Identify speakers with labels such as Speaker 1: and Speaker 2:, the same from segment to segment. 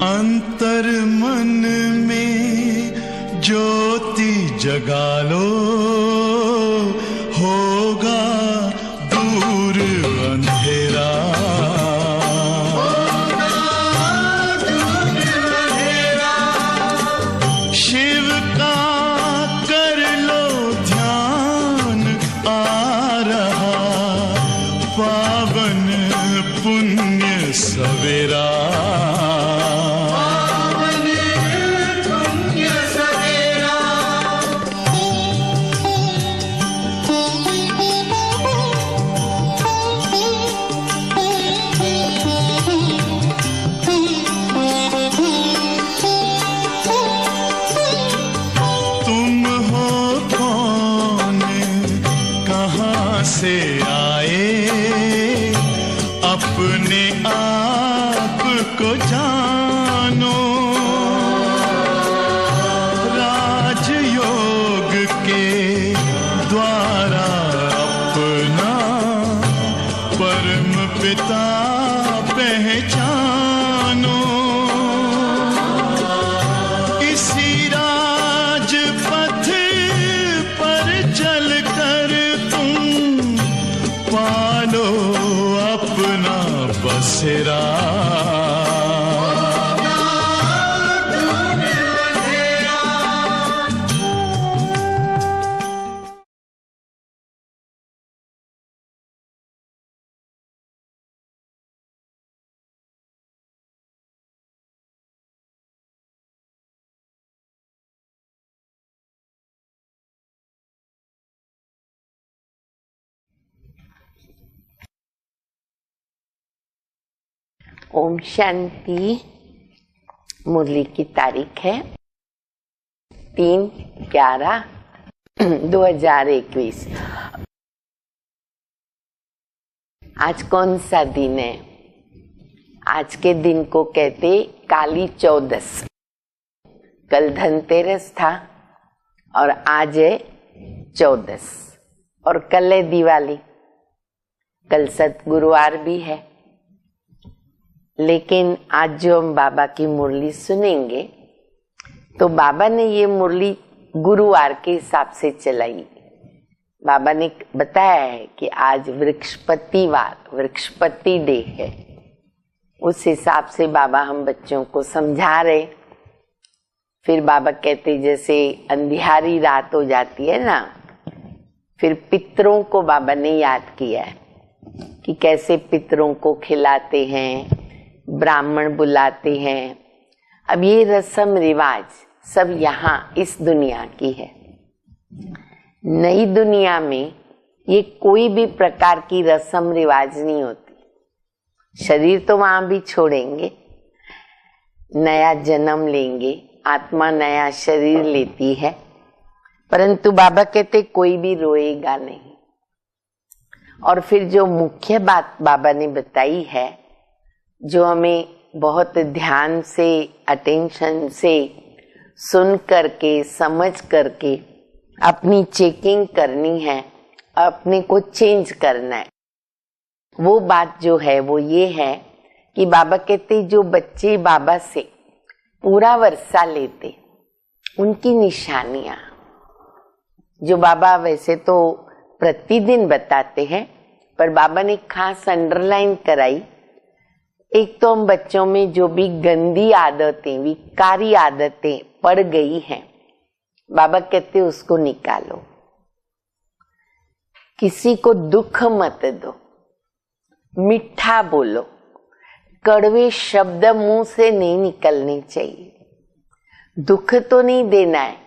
Speaker 1: अंतर मन में ज्योति जगा लो, होगा दूर अंधेरा। शिव का कर लो ध्यान, आ रहा पावन पुण्य सवेरा। से आए अपने आप को जानो, राजयोग के द्वारा अपना परम पिता पहचानो। इसी राजपथ पर चलकर पालो अपना बसेरा।
Speaker 2: ओम शांति। मुरली की तारीख है 3/11/2021। आज कौन सा दिन है? आज के दिन को कहते काली चौदस। कल धनतेरस था और आज है चौदस और कल है दिवाली। कल सतगुरुवार भी है। लेकिन आज जो हम बाबा की मुरली सुनेंगे तो बाबा ने ये मुरली गुरुवार के हिसाब से चलाई। बाबा ने बताया है कि आज वृक्षपतिवार, वृक्षपति डे है। उस हिसाब से बाबा हम बच्चों को समझा रहे। फिर बाबा कहते जैसे अंधियारी रात हो जाती है ना, फिर पितरों को बाबा ने याद किया है कि कैसे पितरों को खिलाते हैं, ब्राह्मण बुलाते हैं। अब ये रस्म रिवाज सब यहाँ इस दुनिया की है। नई दुनिया में ये कोई भी प्रकार की रस्म रिवाज नहीं होती। शरीर तो वहां भी छोड़ेंगे, नया जन्म लेंगे, आत्मा नया शरीर लेती है, परंतु बाबा कहते कोई भी रोएगा नहीं। और फिर जो मुख्य बात बाबा ने बताई है, जो हमें बहुत ध्यान से, अटेंशन से सुन करके, समझ करके अपनी चेकिंग करनी है, अपने को चेंज करना है। वो बात जो है वो ये है कि बाबा कहते जो बच्चे बाबा से पूरा वर्षा लेते, उनकी निशानियां जो बाबा वैसे तो प्रतिदिन बताते हैं, पर बाबा ने खास अंडरलाइन कराई। एक तो हम बच्चों में जो भी गंदी आदतें, विकारी आदतें पड़ गई हैं, बाबा कहते उसको निकालो। किसी को दुख मत दो, मीठा बोलो, कड़वे शब्द मुंह से नहीं निकलने चाहिए। दुख तो नहीं देना है,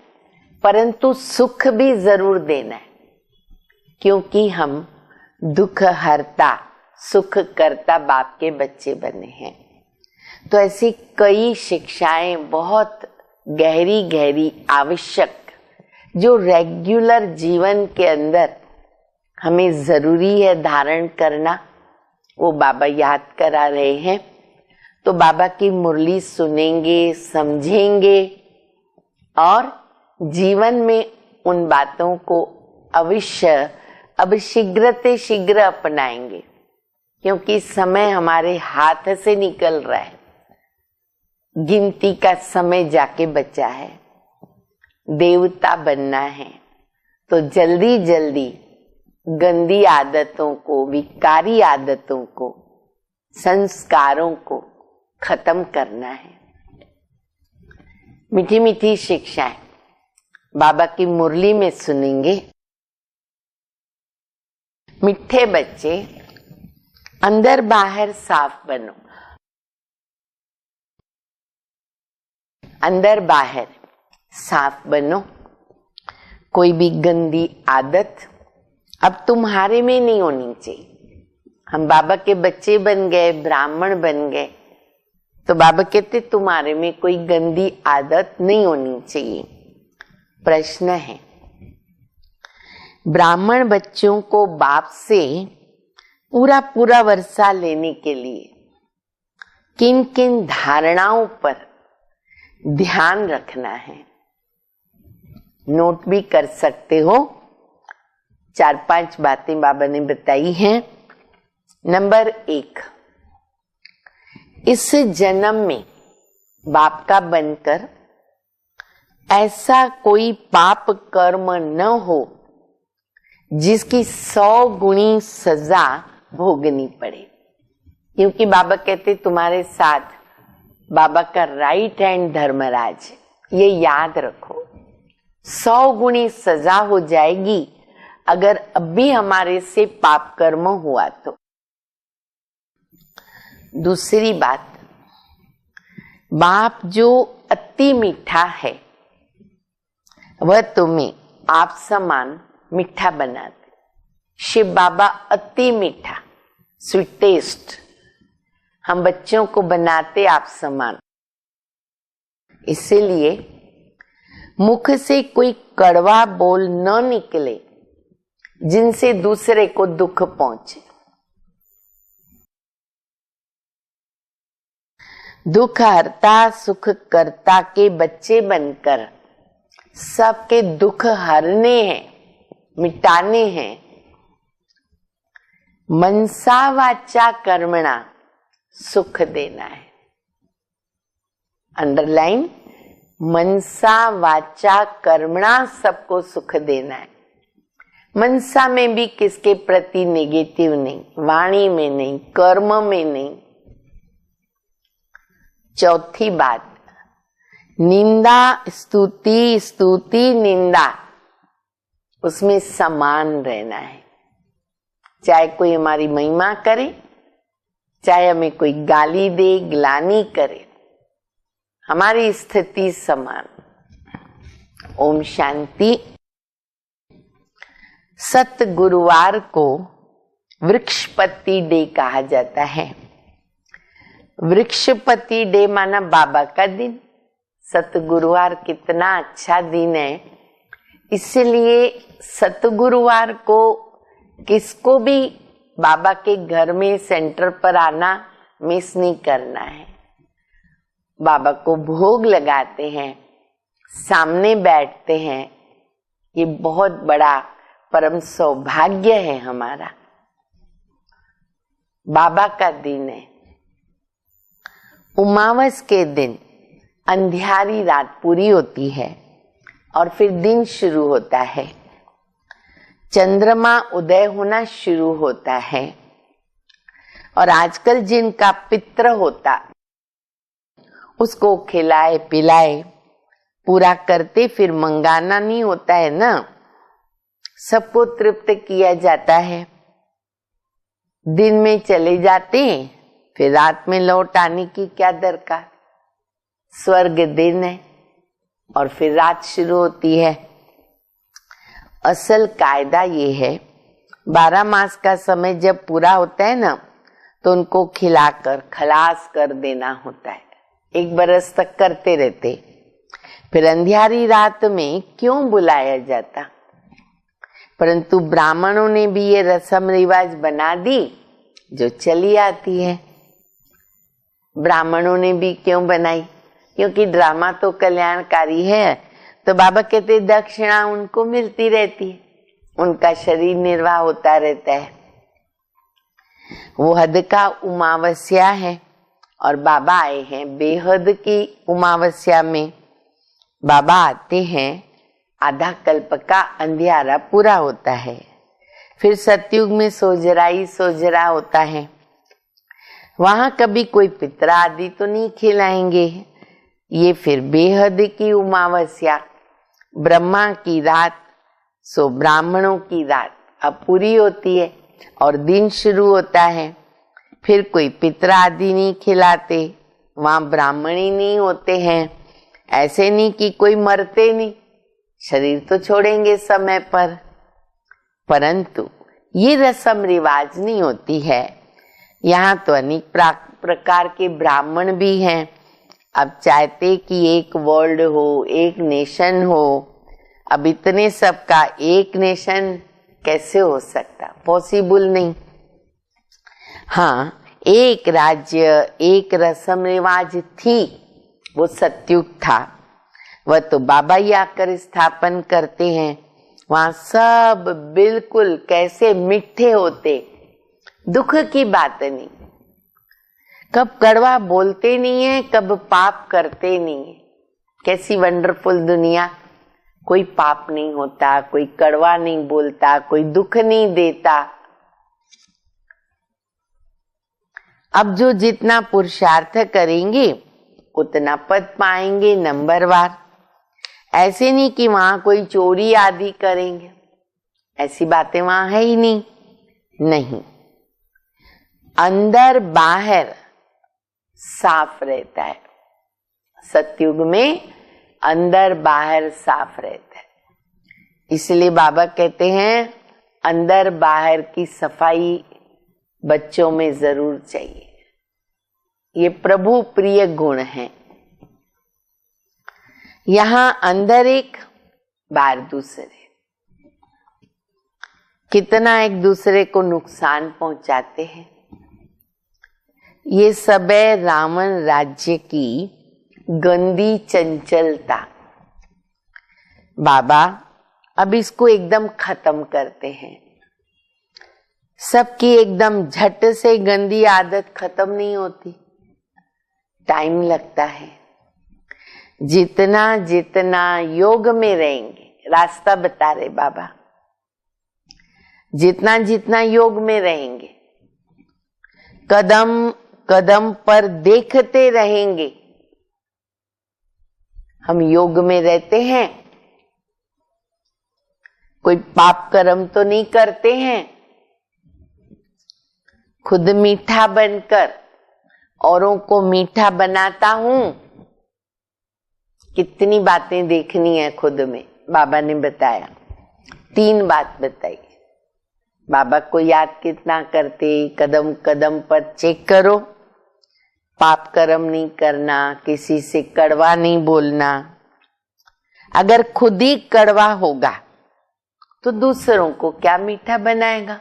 Speaker 2: परंतु सुख भी जरूर देना है, क्योंकि हम दुख हरता सुख करता बाप के बच्चे बने हैं। तो ऐसी कई शिक्षाएं बहुत गहरी गहरी आवश्यक, जो रेगुलर जीवन के अंदर हमें जरूरी है धारण करना, वो बाबा याद करा रहे हैं। तो बाबा की मुरली सुनेंगे, समझेंगे और जीवन में उन बातों को अवश्य अब शीघ्र शीघ्र अपनाएंगे, क्योंकि समय हमारे हाथ से निकल रहा है। गिनती का समय जाके बचा है, देवता बनना है, तो जल्दी जल्दी गंदी आदतों को, विकारी आदतों को, संस्कारों को खत्म करना है। मीठी मीठी शिक्षाएं बाबा की मुरली में सुनेंगे। मिठे बच्चे, अंदर बाहर साफ बनो, अंदर बाहर साफ बनो। कोई भी गंदी आदत अब तुम्हारे में नहीं होनी चाहिए। हम बाबा के बच्चे बन गए, ब्राह्मण बन गए, तो बाबा कहते तुम्हारे में कोई गंदी आदत नहीं होनी चाहिए। प्रश्न है, ब्राह्मण बच्चों को बाप से पूरा पूरा वर्षा लेने के लिए किन किन धारणाओं पर ध्यान रखना है? नोट भी कर सकते हो। 4-5 बातें बाबा ने बताई हैं। नंबर 1, इस जन्म में बाप का बनकर ऐसा कोई पाप कर्म न हो जिसकी 100 गुनी सजा भोगनी पड़े, क्योंकि बाबा कहते तुम्हारे साथ बाबा का राइट हैंड धर्मराज, ये याद रखो। 100 गुनी सजा हो जाएगी अगर अभी हमारे से पाप कर्म हुआ तो। दूसरी बात, बाप जो अति मीठा है वह तुम्हें आप समान मीठा बनाते। शिव बाबा अति मीठा, स्वीटेस्ट, हम बच्चों को बनाते आप समान। इसीलिए मुख से कोई कड़वा बोल न निकले जिनसे दूसरे को दुख पहुंचे। दुख हरता सुख करता के बच्चे बनकर सबके दुख हरने हैं, मिटाने हैं। मनसा वाचा कर्मणा सुख देना है। अंडरलाइन, मनसा वाचा कर्मणा सबको सुख देना है। मनसा में भी किसके प्रति नेगेटिव नहीं, वाणी में नहीं, कर्म में नहीं। चौथी बात, निंदा स्तुति, स्तुति निंदा, उसमें समान रहना है। चाहे कोई हमारी महिमा करे, चाहे हमें कोई गाली दे, ग्लानि करे, हमारी स्थिति समान। ओम शांति। सत गुरुवार को वृक्षपति डे कहा जाता है। वृक्षपति डे माना बाबा का दिन। सत गुरुवार कितना अच्छा दिन है, इसलिए सत गुरुवार को किसको भी बाबा के घर में सेंटर पर आना मिस नहीं करना है। बाबा को भोग लगाते हैं, सामने बैठते हैं, ये बहुत बड़ा परम सौभाग्य है हमारा। बाबा का दिन है। उमावस के दिन अंधियारी रात पूरी होती है और फिर दिन शुरू होता है। चंद्रमा उदय होना शुरू होता है। और आजकल जिनका पितृ होता उसको खिलाए पिलाए पूरा करते, फिर मंगाना नहीं होता है ना, सबको तृप्त किया जाता है। दिन में चले जाते हैं, फिर रात में लौट आने की क्या दरकार। स्वर्ग दिन है और फिर रात शुरू होती है। असल कायदा ये है, 12 मास का समय जब पूरा होता है ना, तो उनको खिलाकर खलास कर देना होता है। 1 बरस तक करते रहते, फिर अंधियारी रात में क्यों बुलाया जाता। परंतु ब्राह्मणों ने भी ये रस्म रिवाज बना दी जो चली आती है। ब्राह्मणों ने भी क्यों बनाई, क्योंकि ड्रामा तो कल्याणकारी है, तो बाबा कहते दक्षिणा उनको मिलती रहती है, उनका शरीर निर्वाह होता रहता है। वो हद का उमावस्या है, और बाबा आए हैं बेहद की उमावस्या में। बाबा आते हैं, आधा कल्प का अंधियारा पूरा होता है, फिर सतयुग में सोजरा ही सोजरा होता है। वहां कभी कोई पितरा आदि तो नहीं खिलाएंगे। ये फिर बेहद की उमावस्या, ब्रह्मा की रात, सो ब्राह्मणों की रात अब पूरी होती है और दिन शुरू होता है। फिर कोई पितरा आदि नहीं खिलाते, वहां ब्राह्मण ही नहीं होते हैं। ऐसे नहीं कि कोई मरते नहीं, शरीर तो छोड़ेंगे समय पर, परंतु ये रस्म रिवाज नहीं होती है। यहाँ तो अनेक प्रकार के ब्राह्मण भी हैं। अब चाहते कि एक वर्ल्ड हो, एक नेशन हो। अब इतने सबका एक नेशन कैसे हो सकता, पॉसिबल नहीं। हाँ, एक राज्य, एक रस्म रिवाज थी, वो सतयुग था। वह तो बाबा ही आकर स्थापन करते हैं। वहां सब बिल्कुल कैसे मीठे होते, दुख की बात नहीं, कब कड़वा बोलते नहीं है, कब पाप करते नहीं है। कैसी वंडरफुल दुनिया, कोई पाप नहीं होता, कोई कड़वा नहीं बोलता, कोई दुख नहीं देता। अब जो जितना पुरुषार्थ करेंगे उतना पद पाएंगे नंबरवार। ऐसे नहीं कि वहां कोई चोरी आदि करेंगे, ऐसी बातें वहां है ही नहीं। नहीं, अंदर बाहर साफ रहता है। सतयुग में अंदर बाहर साफ रहता है। इसलिए बाबा कहते हैं अंदर बाहर की सफाई बच्चों में जरूर चाहिए। ये प्रभु प्रिय गुण है। यहां अंदर एक, बाहर दूसरे, कितना एक दूसरे को नुकसान पहुंचाते हैं। ये सब है रावण राज्य की गंदी चंचलता। बाबा अब इसको एकदम खत्म करते हैं। सबकी एकदम झट से गंदी आदत खत्म नहीं होती, टाइम लगता है। जितना जितना योग में रहेंगे, रास्ता बता रहे बाबा, जितना जितना योग में रहेंगे, कदम कदम पर देखते रहेंगे। हम योग में रहते हैं, कोई पाप कर्म तो नहीं करते हैं। खुद मीठा बनकर औरों को मीठा बनाता हूं। कितनी बातें देखनी है खुद में, बाबा ने बताया। 3 बात बताई। बाबा को याद कितना करते, कदम कदम पर चेक करो। पाप कर्म नहीं करना, किसी से कड़वा नहीं बोलना। अगर खुद ही कड़वा होगा तो दूसरों को क्या मीठा बनाएगा।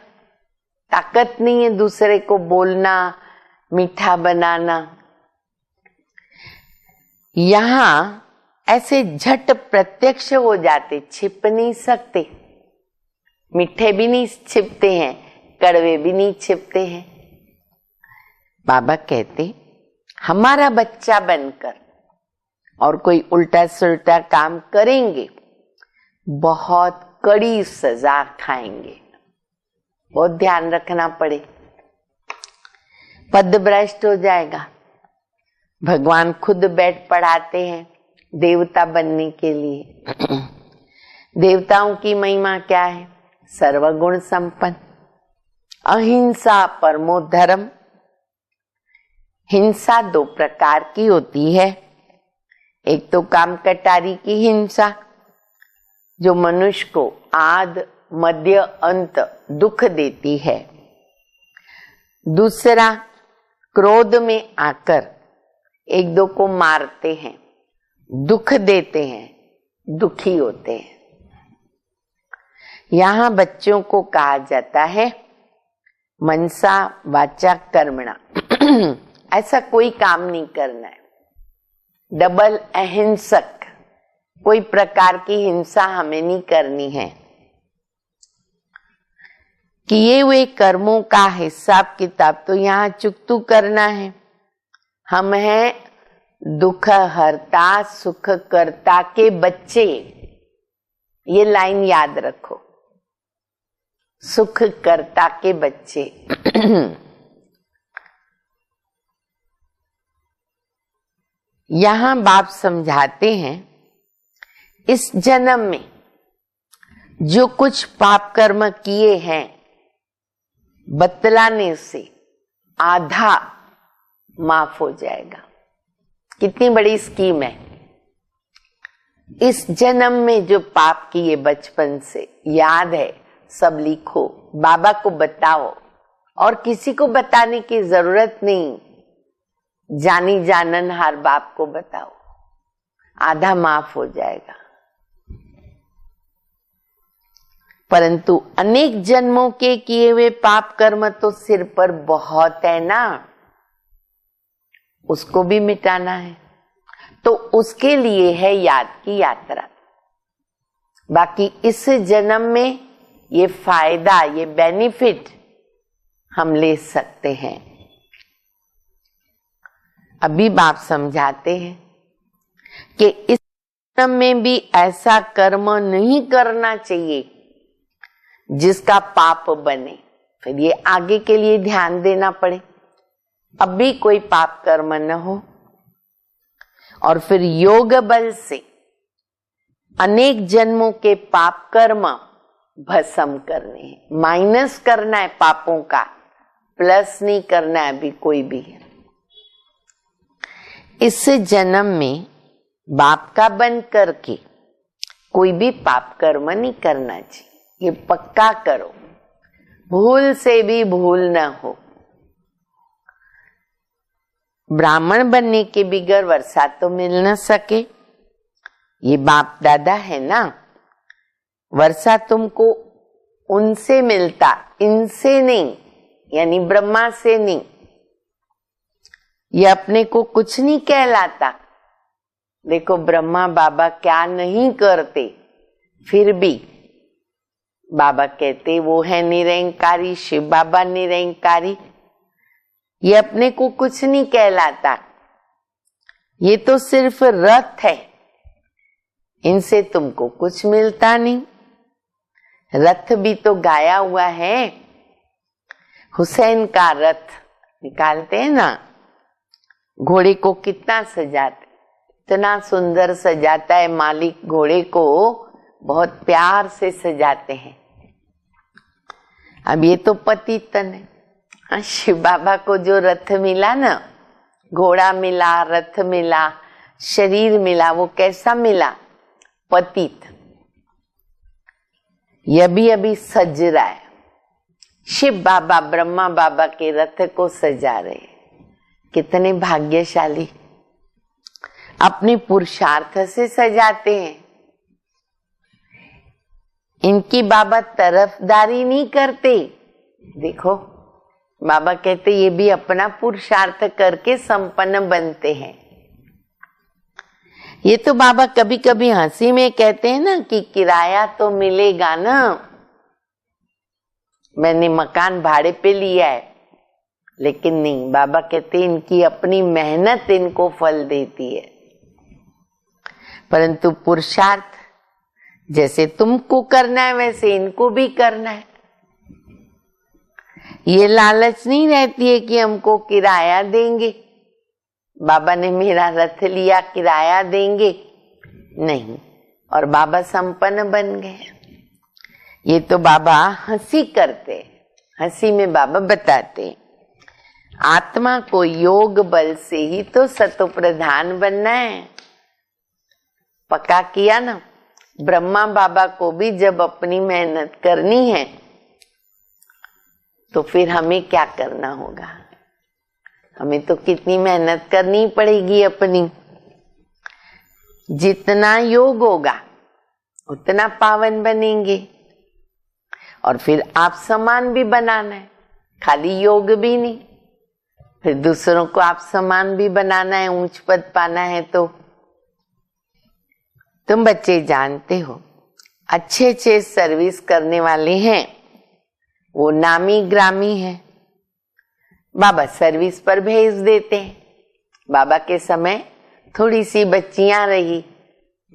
Speaker 2: ताकत नहीं है दूसरे को बोलना, मीठा बनाना। यहां ऐसे झट प्रत्यक्ष हो जाते, छिप नहीं सकते। मीठे भी नहीं छिपते हैं, कड़वे भी नहीं छिपते हैं। बाबा कहते हमारा बच्चा बनकर और कोई उल्टा सुल्टा काम करेंगे, बहुत कड़ी सजा खाएंगे। बहुत ध्यान रखना पड़े, पद भ्रष्ट हो जाएगा। भगवान खुद बैठ पढ़ाते हैं देवता बनने के लिए। देवताओं की महिमा क्या है? सर्वगुण संपन्न, अहिंसा परमो धर्म। हिंसा 2 प्रकार की होती है। एक तो काम कटारी की हिंसा, जो मनुष्य को आद मध्य अंत दुख देती है। दूसरा, क्रोध में आकर एक दो को मारते हैं, दुख देते हैं, दुखी होते हैं। यहां बच्चों को कहा जाता है मनसा वाचा कर्मणा। ऐसा कोई काम नहीं करना है। डबल अहिंसक, कोई प्रकार की हिंसा हमें नहीं करनी है। किए हुए कर्मों का हिसाब किताब तो यहाँ चुकतू करना है। हम हैं दुख हरता सुख करता के बच्चे। ये लाइन याद रखो, सुख करता के बच्चे। यहां बाप समझाते हैं, इस जन्म में जो कुछ पाप कर्म किए हैं बतलाने से आधा माफ हो जाएगा। कितनी बड़ी स्कीम है। इस जन्म में जो पाप किए बचपन से याद है, सब लिखो, बाबा को बताओ, और किसी को बताने की जरूरत नहीं, जानी जानन हर बाप को बताओ, आधा माफ हो जाएगा। परंतु अनेक जन्मों के किए हुए पाप कर्म तो सिर पर बहुत है ना, उसको भी मिटाना है, तो उसके लिए है याद की यात्रा। बाकी इस जन्म में ये फायदा, ये बेनिफिट हम ले सकते हैं। अभी बाप समझाते हैं कि इस जन्म में भी ऐसा कर्म नहीं करना चाहिए जिसका पाप बने, फिर ये आगे के लिए ध्यान देना पड़े। अब भी कोई पाप कर्म न हो और फिर योग बल से अनेक जन्मों के पाप कर्म भस्म करने हैं। माइनस करना है पापों का, प्लस नहीं करना है अभी कोई भी। इस जन्म में बाप का बन करके कोई भी पाप कर्म नहीं करना चाहिए, ये पक्का करो, भूल से भी भूल न हो। ब्राह्मण बनने के बिगर वर्षा तो मिल न सके, ये बाप दादा है ना। वर्षा तुमको उनसे मिलता, इनसे नहीं, यानी ब्रह्मा से नहीं। ये अपने को कुछ नहीं कहलाता। देखो ब्रह्मा बाबा क्या नहीं करते, फिर भी बाबा कहते वो है निरंकारी, शिव बाबा निरंकारी। ये अपने को कुछ नहीं कहलाता, ये तो सिर्फ रथ है, इनसे तुमको कुछ मिलता नहीं। रथ भी तो गाया हुआ है, हुसैन का रथ निकालते हैं ना, घोड़े को कितना सजाते, इतना सुंदर सजाता है मालिक, घोड़े को बहुत प्यार से सजाते हैं। अब ये तो पतितन है। शिव बाबा को जो रथ मिला ना, घोड़ा मिला, रथ मिला, शरीर मिला, वो कैसा मिला? पतित। ये अभी सज रहा है। शिव बाबा ब्रह्मा बाबा के रथ को सजा रहे, कितने भाग्यशाली। अपने पुरुषार्थ से सजाते हैं। इनकी बाबा तरफदारी नहीं करते। देखो बाबा कहते ये भी अपना पुरुषार्थ करके संपन्न बनते हैं। ये तो बाबा कभी कभी हंसी में कहते हैं ना कि किराया तो मिलेगा ना, मैंने मकान भाड़े पे लिया है, लेकिन नहीं, बाबा कहते इनकी अपनी मेहनत इनको फल देती है। परंतु पुरुषार्थ जैसे तुमको करना है वैसे इनको भी करना है। ये लालच नहीं रहती है कि हमको किराया देंगे, बाबा ने मेरा रथ लिया किराया देंगे, नहीं, और बाबा संपन्न बन गए। ये तो बाबा हंसी करते, हंसी में बाबा बताते आत्मा को योग बल से ही तो सतो प्रधान बनना है। पक्का किया ना। ब्रह्मा बाबा को भी जब अपनी मेहनत करनी है तो फिर हमें क्या करना होगा? हमें तो कितनी मेहनत करनी पड़ेगी अपनी। जितना योग होगा उतना पावन बनेंगे। और फिर आप समान भी बनाना है, खाली योग भी नहीं, फिर दूसरों को आप समान भी बनाना है, ऊंच पद पाना है। तो तुम बच्चे जानते हो, अच्छे अच्छे सर्विस करने वाले हैं वो नामी ग्रामी है, बाबा सर्विस पर भेज देते हैं। बाबा के समय थोड़ी सी बच्चियां रही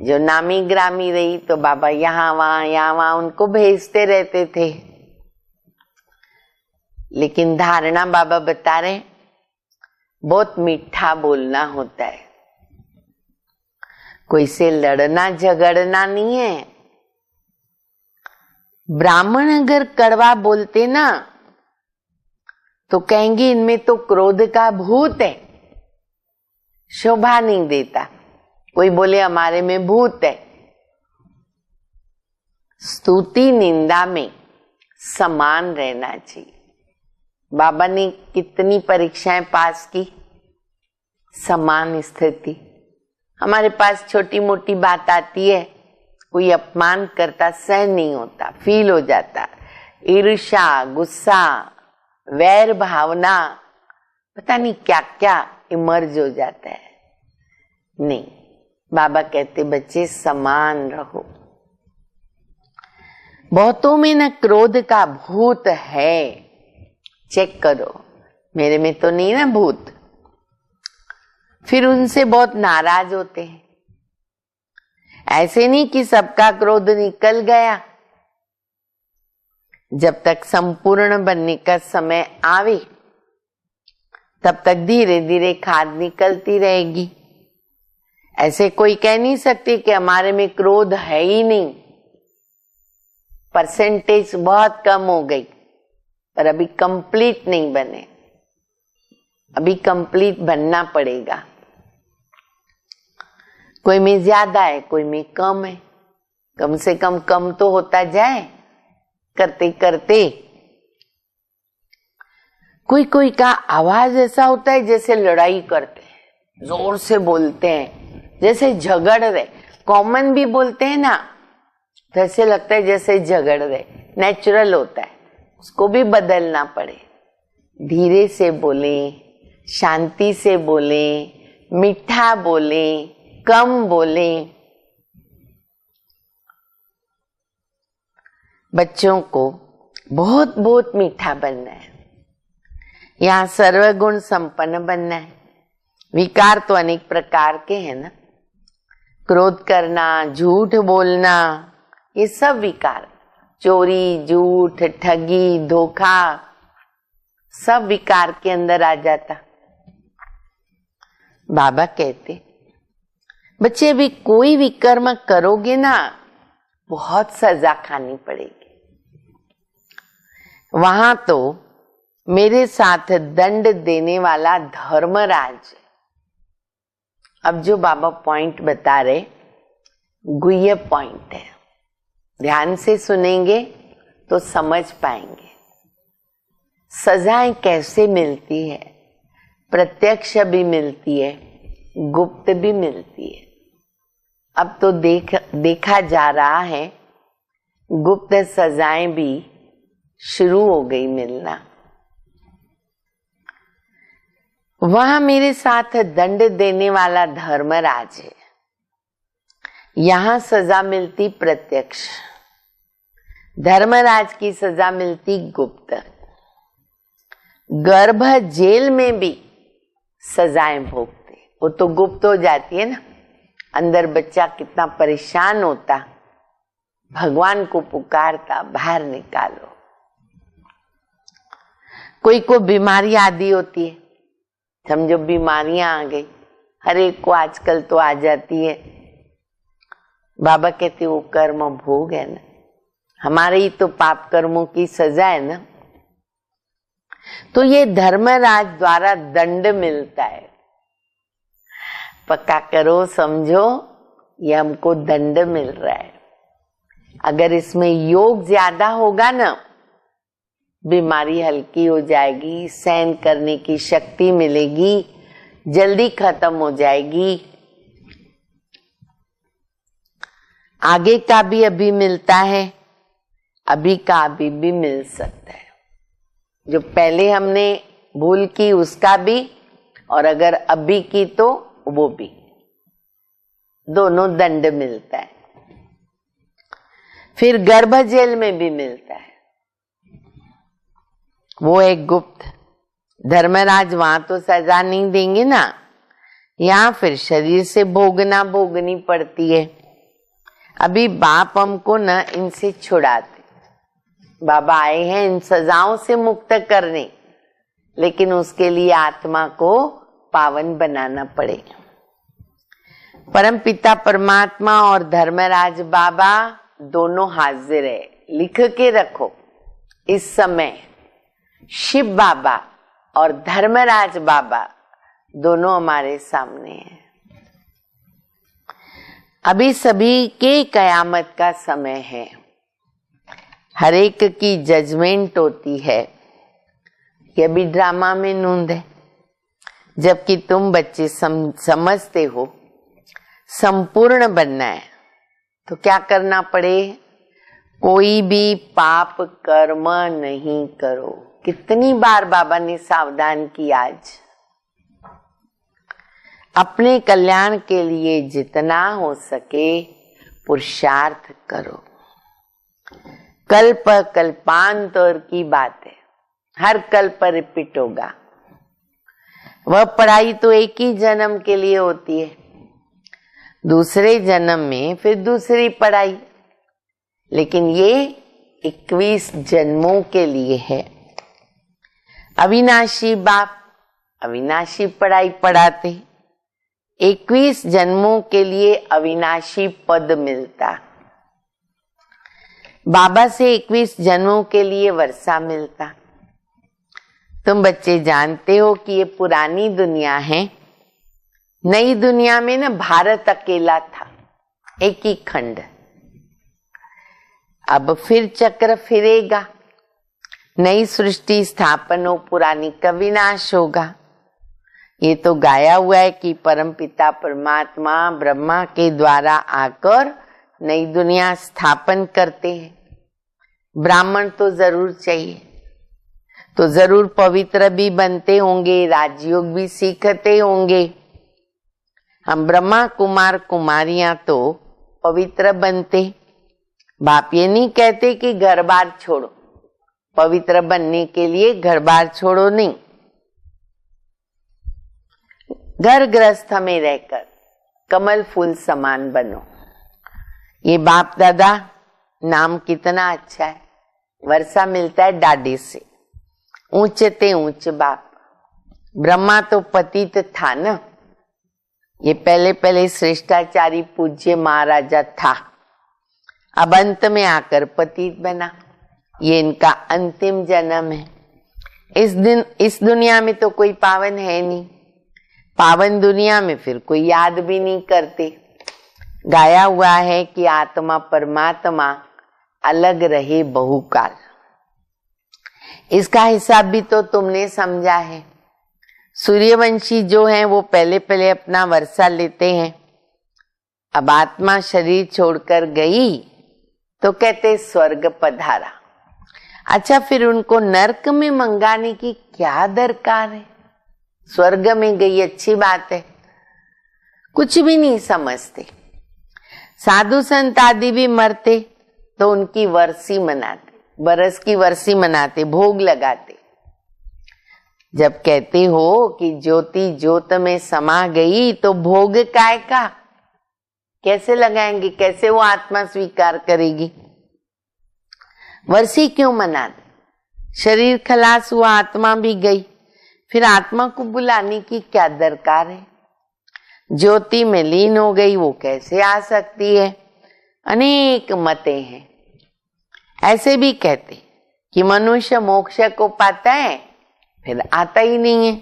Speaker 2: जो नामी ग्रामी रही, तो बाबा यहाँ वहां उनको भेजते रहते थे। लेकिन धारणा बाबा बता रहे, बहुत मीठा बोलना होता है, कोई से लड़ना झगड़ना नहीं है। ब्राह्मण अगर कड़वा बोलते ना तो कहेंगे इनमें तो क्रोध का भूत है, शोभा नहीं देता। कोई बोले हमारे में भूत है। स्तुति निंदा में समान रहना चाहिए। बाबा ने कितनी परीक्षाएं पास की, समान स्थिति। हमारे पास छोटी मोटी बात आती है, कोई अपमान करता सहन नहीं होता, फील हो जाता, ईर्ष्या, गुस्सा, वैर भावना, पता नहीं क्या क्या इमर्ज हो जाता है। नहीं, बाबा कहते बच्चे समान रहो। बहुतों में न क्रोध का भूत है, चेक करो, मेरे में तो नहीं ना भूत। फिर उनसे बहुत नाराज होते हैं। ऐसे नहीं कि सबका क्रोध निकल गया, जब तक संपूर्ण बनने का समय आवे तब तक धीरे धीरे खाद निकलती रहेगी। ऐसे कोई कह नहीं सकती कि हमारे में क्रोध है ही नहीं, परसेंटेज बहुत कम हो गई, पर अभी कंप्लीट नहीं बने, अभी कंप्लीट बनना पड़ेगा। कोई में ज्यादा है, कोई में कम है, कम से कम तो होता जाए करते करते। कोई कोई का आवाज ऐसा होता है जैसे लड़ाई करते हैं, जोर से बोलते हैं, जैसे झगड़ रहे। कॉमन भी बोलते हैं ना, तो ऐसे लगता है जैसे झगड़ रहे। नेचुरल होता है, उसको भी बदलना पड़े। धीरे से बोले, शांति से बोले, मीठा बोले, कम बोले। बच्चों को बहुत बहुत मीठा बनना है, यहाँ सर्वगुण संपन्न बनना है। विकार तो अनेक प्रकार के हैं ना, क्रोध करना, झूठ बोलना, ये सब विकार, चोरी, झूठ, ठगी, धोखा, सब विकार के अंदर आ जाता। बाबा कहते बच्चे अभी कोई विकर्म करोगे ना, बहुत सजा खानी पड़ेगी। वहां तो मेरे साथ दंड देने वाला धर्मराज। अब जो बाबा पॉइंट बता रहे, गुह्य पॉइंट है, ध्यान से सुनेंगे तो समझ पाएंगे। सजाएं कैसे मिलती है, प्रत्यक्ष भी मिलती है, गुप्त भी मिलती है। अब तो देखा जा रहा है गुप्त सजाएं भी शुरू हो गई मिलना। वहां मेरे साथ दंड देने वाला धर्मराज है, यहां सजा मिलती प्रत्यक्ष। धर्मराज की सजा मिलती गुप्त। गर्भ जेल में भी सजाएं भोगते, वो तो गुप्त हो जाती है ना। अंदर बच्चा कितना परेशान होता, भगवान को पुकारता, बाहर निकालो। कोई को बीमारी आदि होती है, समझो बीमारियां आ गई, हर एक को आजकल तो आ जाती है। बाबा कहते वो कर्म भोग है ना, हमारे ही तो पाप कर्मों की सजा है ना। तो ये धर्मराज द्वारा दंड मिलता है। पक्का करो, समझो, ये हमको दंड मिल रहा है। अगर इसमें योग ज्यादा होगा ना, बीमारी हल्की हो जाएगी, सहन करने की शक्ति मिलेगी, जल्दी खत्म हो जाएगी। आगे का भी अभी मिलता है, अभी का अभी भी मिल सकता है। जो पहले हमने भूल की उसका भी, और अगर अभी की तो वो भी, दोनों दंड मिलता है। फिर गर्भ जेल में भी मिलता है, वो एक गुप्त। धर्मराज वहां तो सजा नहीं देंगे ना, या फिर शरीर से भोगनी पड़ती है। अभी बाप हमको न इनसे छुड़ाते, बाबा आए हैं इन सजाओं से मुक्त करने, लेकिन उसके लिए आत्मा को पावन बनाना पड़ेगा। परम पिता परमात्मा और धर्मराज बाबा दोनों हाजिर है। लिख के रखो, इस समय शिव बाबा और धर्मराज बाबा दोनों हमारे सामने हैं। अभी सभी के कयामत का समय है, हर एक की जजमेंट होती है। ये भी ड्रामा में नूंद है, जबकि तुम बच्चे समझते हो संपूर्ण बनना है तो क्या करना पड़े, कोई भी पाप कर्म नहीं करो। कितनी बार बाबा ने सावधान किया। आज अपने कल्याण के लिए जितना हो सके पुरुषार्थ करो। कल्प कल्पांतर की बात है, हर कल्प रिपीट होगा। वह पढ़ाई तो एक ही जन्म के लिए होती है, दूसरे जन्म में फिर दूसरी पढ़ाई, लेकिन ये 21 जन्मों के लिए है। अविनाशी बाप अविनाशी पढ़ाई पढ़ाते, 21 जन्मों के लिए अविनाशी पद मिलता। बाबा से 21 जन्मों के लिए वर्षा मिलता। तुम बच्चे जानते हो कि ये पुरानी दुनिया है। नई दुनिया में ना भारत अकेला था, एक ही खंड। अब फिर चक्र फिरेगा, नई सृष्टि स्थापन हो, पुरानी का विनाश होगा। ये तो गाया हुआ है कि परमपिता परमात्मा ब्रह्मा के द्वारा आकर नई दुनिया स्थापन करते हैं। ब्राह्मण तो जरूर चाहिए, तो जरूर पवित्र भी बनते होंगे, राजयोग भी सीखते होंगे। हम ब्रह्मा कुमार कुमारियां तो पवित्र बनते। बाप ये नहीं कहते कि घर बार छोड़ो, पवित्र बनने के लिए घर बार छोड़ो नहीं, घर गृहस्थ में रहकर कमल फूल समान बनो। ये बाप दादा नाम कितना अच्छा है। वर्षा मिलता है डाडी से, ऊंचते ऊंच बाप। ब्रह्मा तो पतित था ना, ये पहले श्रेष्ठाचारी पूज्य महाराजा था, अब अंत में आकर पतित बना। ये इनका अंतिम जन्म है। इस दुनिया में तो कोई पावन है नहीं, पावन दुनिया में फिर कोई याद भी नहीं करते। गाया हुआ है कि आत्मा परमात्मा अलग रहे बहुकाल। इसका हिसाब भी तो तुमने समझा है। सूर्यवंशी जो हैं वो पहले अपना वर्षा लेते हैं, अब आत्मा शरीर छोड़कर गई तो कहते स्वर्ग पधारा। अच्छा, फिर उनको नरक में मंगाने की क्या दरकार है? स्वर्ग में गई अच्छी बात है, कुछ भी नहीं समझते। साधु संत आदि भी मरते तो उनकी वर्षी मनाते, बरस की वर्षी मनाते, भोग लगाते। जब कहते हो कि ज्योति ज्योत में समा गई तो भोग काय का, कैसे लगाएंगे, कैसे वो आत्मा स्वीकार करेगी? वर्षी क्यों मनाते? शरीर खलास हुआ, आत्मा भी गई, फिर आत्मा को बुलाने की क्या दरकार है? ज्योति में लीन हो गई, वो कैसे आ सकती है? अनेक मतें हैं। ऐसे भी कहते कि मनुष्य मोक्ष को पाता है फिर आता ही नहीं है।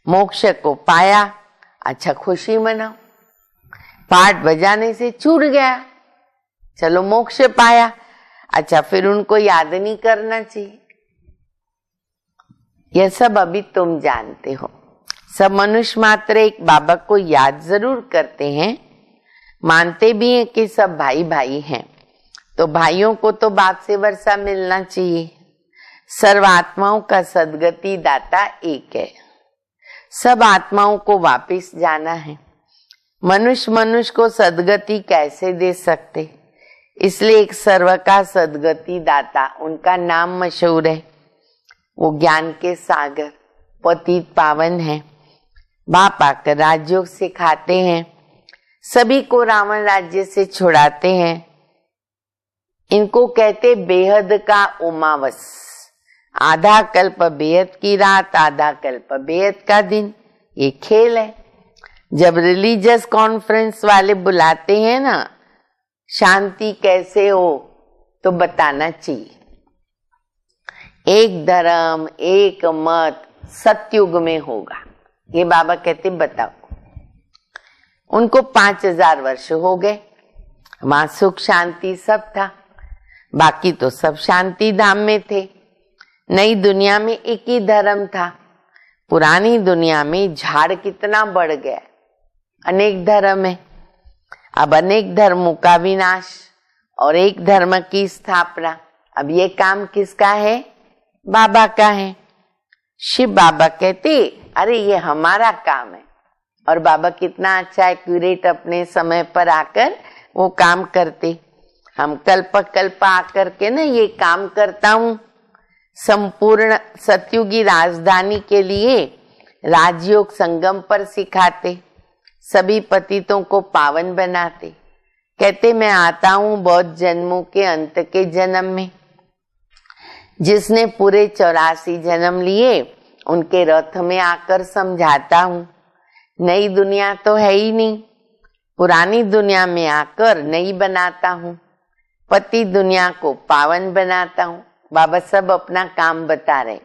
Speaker 2: मोक्ष को पाया, अच्छा खुशी मनाओ, पाठ बजाने से छूट गया, चलो मोक्ष पाया, अच्छा फिर उनको याद नहीं करना चाहिए। यह सब अभी तुम जानते हो। सब मनुष्य मात्र एक बाबा को याद जरूर करते हैं, मानते भी हैं कि सब भाई भाई हैं, तो भाइयों को तो बाप से वर्षा मिलना चाहिए। सर्व आत्माओं का सदगति दाता एक है, सब आत्माओं को वापिस जाना है। मनुष्य को सदगति कैसे दे सकते? इसलिए एक सर्व का सदगति दाता, उनका नाम मशहूर है। वो ज्ञान के सागर, पतित पावन है। बाप आकर राजयोग सिखाते हैं, सभी को रावण राज्य से छुड़ाते हैं। इनको कहते बेहद का उमावस, आधा कल्प बेहद की रात, आधा कल्प बेहद का दिन। ये खेल है। जब रिलीजियस कॉन्फ्रेंस वाले बुलाते हैं ना, शांति कैसे हो तो बताना चाहिए। एक धर्म एक मत सतयुग में होगा, ये बाबा कहते बताओ। उनको 5000 वर्ष हो गए, वहां सुख शांति सब था, बाकी तो सब शांति धाम में थे। नई दुनिया में एक ही धर्म था, पुरानी दुनिया में झाड़ कितना बढ़ गया, अनेक धर्म है। अब अनेक धर्मों का विनाश और एक धर्म की स्थापना। अब ये काम किसका है? बाबा का है। शिव बाबा कहते अरे ये हमारा काम है, और बाबा कितना अच्छा एक्यूरेट अपने समय पर आकर वो काम करते। हम कल्प कल्प आकर के ना ये काम करता हूँ। संपूर्ण सतयुगी राजधानी के लिए राजयोग संगम पर सिखाते, सभी पतितों को पावन बनाते। कहते मैं आता हूँ बहुत जन्मों के अंत के जन्म में, जिसने पूरे 84 जन्म लिए उनके रथ में आकर समझाता हूँ। नई दुनिया तो है ही नहीं, पुरानी दुनिया में आकर नई बनाता हूँ, पति दुनिया को पावन बनाता हूँ। बाबा सब अपना काम बता रहे।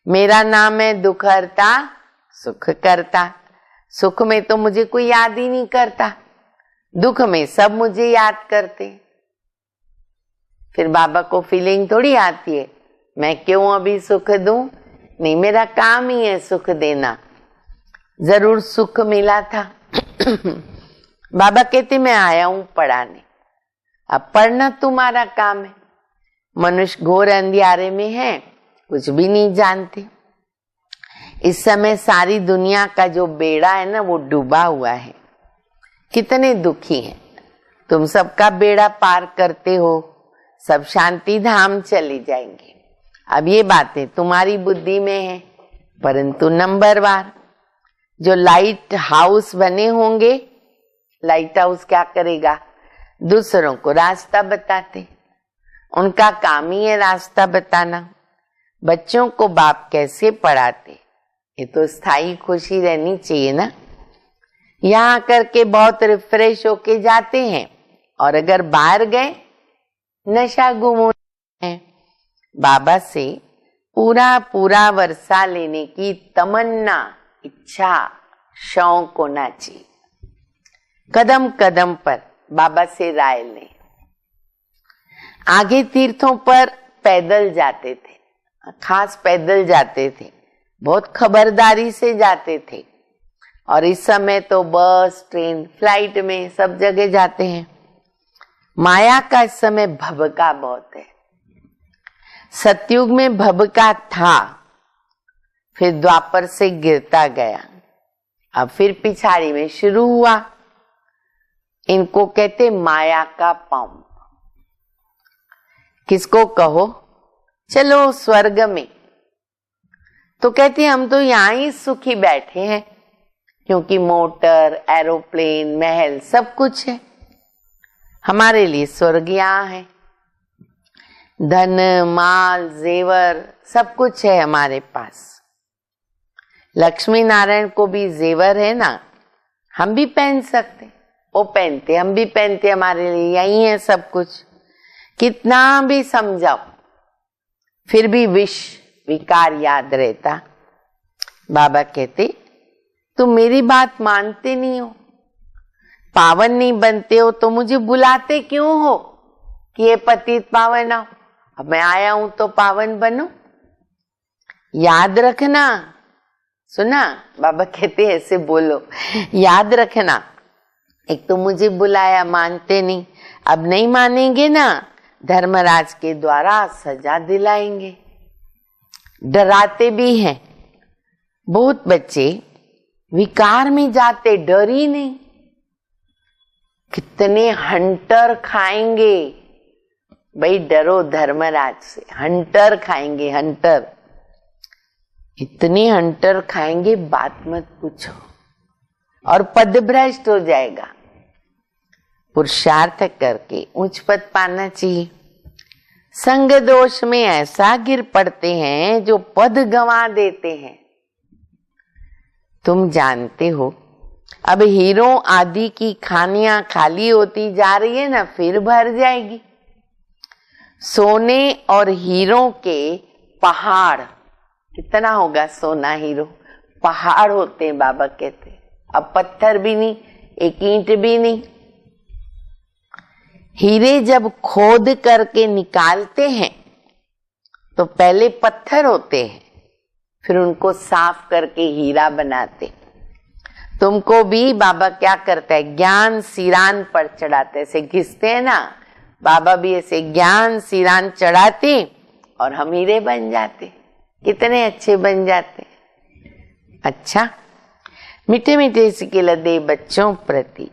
Speaker 2: मेरा नाम है दुख हरता सुख करता। सुख में तो मुझे कोई याद ही नहीं करता, दुख में सब मुझे याद करते। फिर बाबा को फीलिंग थोड़ी आती है मैं क्यों अभी सुख दूं, नहीं मेरा काम ही है सुख देना। जरूर सुख मिला था। बाबा कहते मैं आया हूं पढ़ाने, अब पढ़ना तुम्हारा काम है। मनुष्य घोर अंधियारे में है, कुछ भी नहीं जानते। इस समय सारी दुनिया का जो बेड़ा है ना वो डूबा हुआ है, कितने दुखी हैं। तुम सबका बेड़ा पार करते हो, सब शांति धाम चली जाएंगे। अब ये बातें तुम्हारी बुद्धि में है, परंतु नंबरवार जो लाइट हाउस बने होंगे, लाइट हाउस क्या करेगा? दूसरों को रास्ता बताते, उनका काम ही है रास्ता बताना। बच्चों को बाप कैसे पढ़ाते, ये तो स्थायी खुशी रहनी चाहिए ना। यहाँ करके बहुत रिफ्रेश होके जाते हैं, और अगर बाहर गए नशा गुम है। बाबा से पूरा पूरा वर्षा लेने की तमन्ना, इच्छा, शौक होना चाहिए। कदम कदम पर बाबा से राय लें। आगे तीर्थों पर पैदल जाते थे, खास पैदल जाते थे, बहुत खबरदारी से जाते थे। और इस समय तो बस ट्रेन फ्लाइट में सब जगह जाते हैं। माया का इस समय भबका बहुत है। सतयुग में भबका था, फिर द्वापर से गिरता गया, अब फिर पिछाड़ी में शुरू हुआ। इनको कहते माया का पंप। किसको कहो चलो स्वर्ग में, तो कहते हम तो यहां ही सुखी बैठे हैं, क्योंकि मोटर, एरोप्लेन, महल सब कुछ है। हमारे लिए स्वर्ग यहाँ है, धन, माल, जेवर सब कुछ है हमारे पास। लक्ष्मी नारायण को भी जेवर है ना, हम भी पहन सकते, वो पहनते, हम भी पहनते, हमारे लिए यही है सब कुछ। कितना भी समझाओ फिर भी विष विकार याद रहता। बाबा कहते तुम मेरी बात मानते नहीं हो, पावन नहीं बनते हो, तो मुझे बुलाते क्यों हो कि ये पतित पावन हो। अब मैं आया हूं तो पावन बनो। याद रखना, सुना बाबा कहते ऐसे बोलो, याद रखना। एक तो मुझे बुलाया, मानते नहीं, अब नहीं मानेंगे ना, धर्मराज के द्वारा सजा दिलाएंगे। डराते भी हैं। बहुत बच्चे विकार में जाते, डर ही नहीं। कितने हंटर खाएंगे भाई, डरो धर्मराज से। हंटर खाएंगे, हंटर, इतने हंटर खाएंगे बात मत पूछो। और पदभ्रष्ट हो जाएगा। पुरुषार्थ करके उच्च पद पाना चाहिए। संग दोष में ऐसा गिर पड़ते हैं जो पद गंवा देते हैं। तुम जानते हो, अब हीरो आदि की खानियां खाली होती जा रही है ना, फिर भर जाएगी। सोने और हीरो के पहाड़, कितना होगा सोना हीरो, पहाड़ होते हैं बाबा कहते। अब पत्थर भी नहीं, एक ईंट भी नहीं। हीरे जब खोद करके निकालते हैं तो पहले पत्थर होते हैं, फिर उनको साफ करके हीरा बनाते। तुमको भी बाबा क्या करता है, ज्ञान सिरान पर चढ़ाते, ऐसे घिसते हैं ना, बाबा भी ऐसे ज्ञान सिरान चढ़ाते और हम हीरे बन जाते, कितने अच्छे बन जाते। अच्छा, मीठे मीठे सिक्के लदे बच्चों प्रति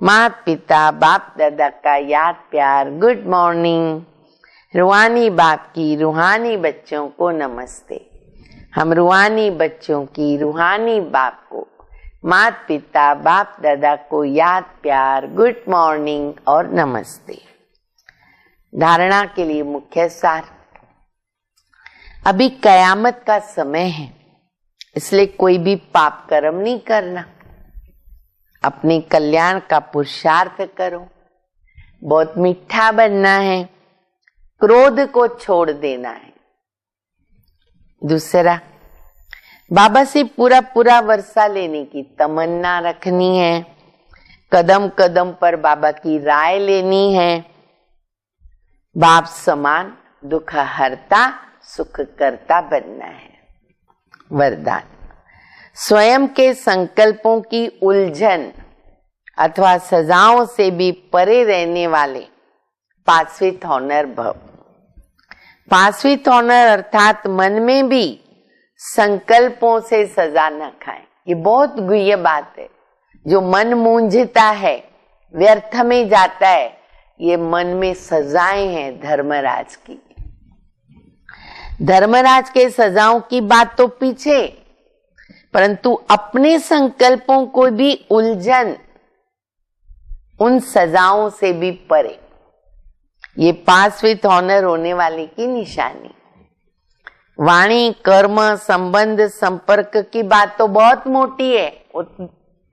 Speaker 2: माता पिता बाप दादा का याद प्यार, गुड मॉर्निंग। रूहानी बाप की रूहानी बच्चों को नमस्ते। हम रूहानी बच्चों की रूहानी बाप को, माता पिता बाप दादा को याद प्यार, गुड मॉर्निंग और नमस्ते। धारणा के लिए मुख्य सार, अभी कयामत का समय है, इसलिए कोई भी पाप कर्म नहीं करना, अपने कल्याण का पुरुषार्थ करो, बहुत मीठा बनना है, क्रोध को छोड़ देना है। दूसरा, बाबा से पूरा पूरा वर्षा लेने की तमन्ना रखनी है, कदम कदम पर बाबा की राय लेनी है। बाप समान दुख हरता सुख करता बनना है। वरदान, स्वयं के संकल्पों की उलझन अथवा सजाओं से भी परे रहने वाले पासवित ऑनर भव। पासवित ऑनर अर्थात मन में भी संकल्पों से सजा न खाएं। ये बहुत गुह्य बात है। जो मन मूंझता है, व्यर्थ में जाता है, ये मन में सजाएं हैं धर्मराज की। धर्मराज के सजाओं की बात तो पीछे, परंतु अपने संकल्पों को भी उलझन, उन सजाओं से भी परे, ये पास विथ ऑनर होने वाले की निशानी। वाणी कर्म संबंध संपर्क की बात तो बहुत मोटी है, वो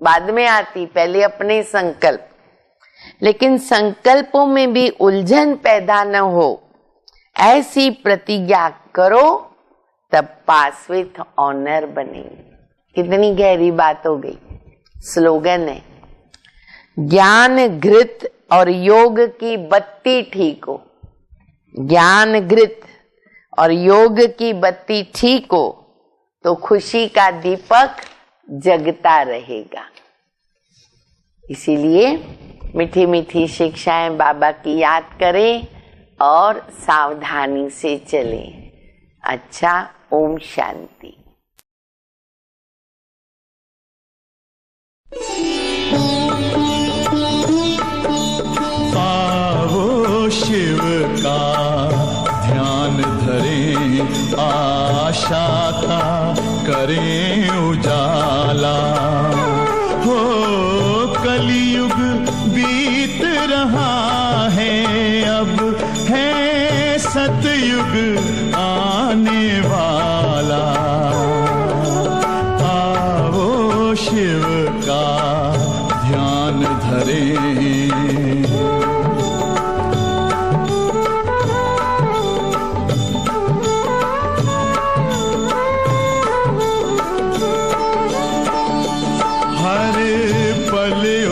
Speaker 2: बाद में आती, पहले अपने संकल्प। लेकिन संकल्पों में भी उलझन पैदा न हो, ऐसी प्रतिज्ञा करो, तब पास विथ ऑनर बनेंगे। कितनी गहरी बात हो गई। स्लोगन है, ज्ञान घृत और योग की बत्ती ठीक हो। ज्ञान घृत और योग की बत्ती ठीक हो तो खुशी का दीपक जगता रहेगा। इसीलिए मीठी मीठी शिक्षाएं बाबा की याद करें और सावधानी से चलें। अच्छा, ओम शांति।
Speaker 1: आओ शिव का ध्यान धरें, आशा का करें उजाला। हो कलयुग बीत रहा है, अब है सतयुग आने वाला। आओ शिव का ध्यान धरें,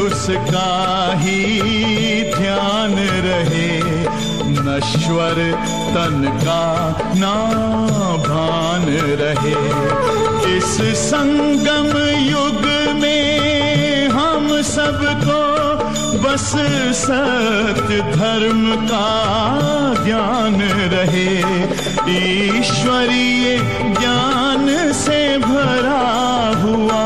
Speaker 1: उसका ही ध्यान रहे, नश्वर तन का ना भान रहे। इस संगम युग में हम सबको बस सत्य धर्म का ज्ञान रहे। ईश्वरीय ज्ञान से भरा हुआ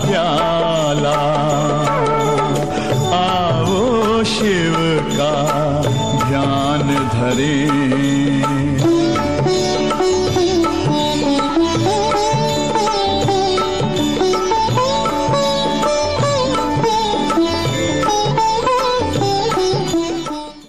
Speaker 1: प्याला। आओ शिव का ध्यान धरें,